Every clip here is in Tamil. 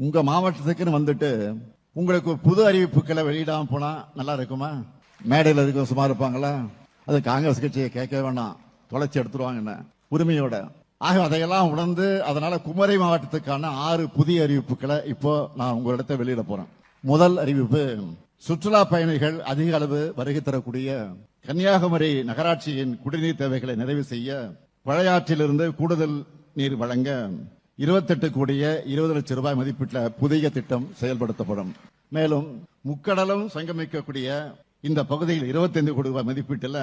உங்க மாவட்டத்துக்குன்னு வந்துட்டு உங்களுக்கு புது அறிவிப்புகளை வெளியிடாம போனா நல்லா இருக்குமா? மேடையில் இருக்க சும்மா இருப்பாங்களா? அது காங்கிரஸ் கட்சியை கேட்க வேண்டாம், தொலைச்சி எடுத்துருவாங்க உரிமையோட. ஆக அதையெல்லாம் உணர்ந்து அதனால குமரி மாவட்டத்துக்கான 6 புதிய அறிவிப்புகளை இப்போ நான் உங்களிடத்தை வெளியிட போறேன். முதல் அறிவிப்பு, சுற்றுலா பயணிகள் அதிக அளவு வருகை தரக்கூடிய கன்னியாகுமரி நகராட்சியின் குடிநீர் தேவைகளை நிறைவு செய்ய பழையாற்றிலிருந்து கூடுதல் நீர் வழங்க 28 கோடியே 20 லட்சம் ரூபாய் மதிப்பீட்டுல புதிய திட்டம் செயல்படுத்தப்படும். மேலும் முக்கடலும் சங்கமிக்கக்கூடிய இந்த பகுதியில் 25 கோடி ரூபாய் மதிப்பீட்டில்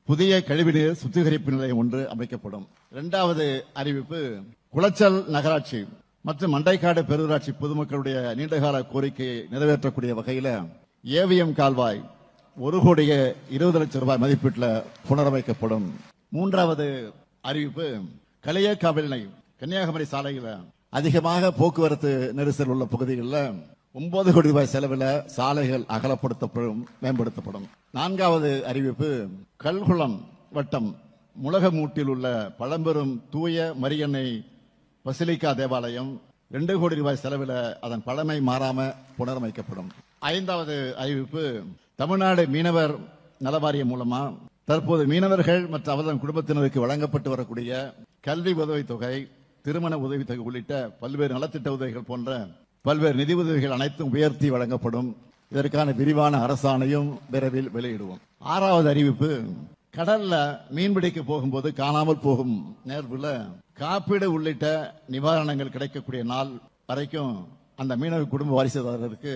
புதிய கழிவுநீர் சுத்திகரிப்பு நிலையம் ஒன்று அமைக்கப்படும். இரண்டாவது அறிவிப்பு, குளச்சல் நகராட்சி மற்றும் மண்டைக்காடு பேரூராட்சி பொதுமக்களுடைய நீண்டகால கோரிக்கையை நிறைவேற்றக்கூடிய வகையில் ஏவிஎம் கால்வாய் 1 கோடியே 20 லட்சம் ரூபாய் மதிப்பீட்டில் புனரமைக்கப்படும். மூன்றாவது அறிவிப்பு, களியக்காவிளை கன்னியாகுமரி சாலையில் அதிகமாக போக்குவரத்து நெரிசல் உள்ள பகுதிகளில் 9 கோடி ரூபாய் செலவில் சாலைகள் அகலப்படுத்தப்படும், மேம்படுத்தப்படும். நான்காவது அறிவிப்பு, கல்குளம் வட்டம் முளகமூட்டில் உள்ள பழம்பெரும் தூய மரியன்னை பசிலிக்கா தேவாலயம் 2 கோடி ரூபாய் செலவில் அதன் பழமை மாறாம புனரமைக்கப்படும். ஐந்தாவது அறிவிப்பு, தமிழ்நாடு மீனவர் நலவாரியம் மூலமா தற்போது மீனவர்கள் மற்றும் அவர்தம் குடும்பத்தினருக்கு வழங்கப்பட்டு வரக்கூடிய கல்வி உதவித்தொகை, திருமண உதவித்தொகை உள்ளிட்ட பல்வேறு நலத்திட்ட உதவிகள் போன்ற பல்வேறு நிதி உதவிகள் அனைத்தும் உயர்த்தி வழங்கப்படும். இதற்கான விரிவான அரசாணையும் விரைவில் வெளியிடுவோம். ஆறாவது அறிவிப்பு, கடல்ல மீன்பிடிக்க போகும்போது காணாமல் போகும் நேர்வுல காப்பீடு உள்ளிட்ட நிவாரணங்கள் கிடைக்கக்கூடிய நாள் வரைக்கும் அந்த மீனவ குடும்ப வாரிசுதாரருக்கு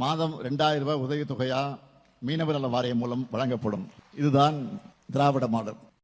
மாதம் 2000 ரூபாய் உதவித்தொகையா மீனவர் நல வாரியம் மூலம் வழங்கப்படும். இதுதான் திராவிட மாடல்.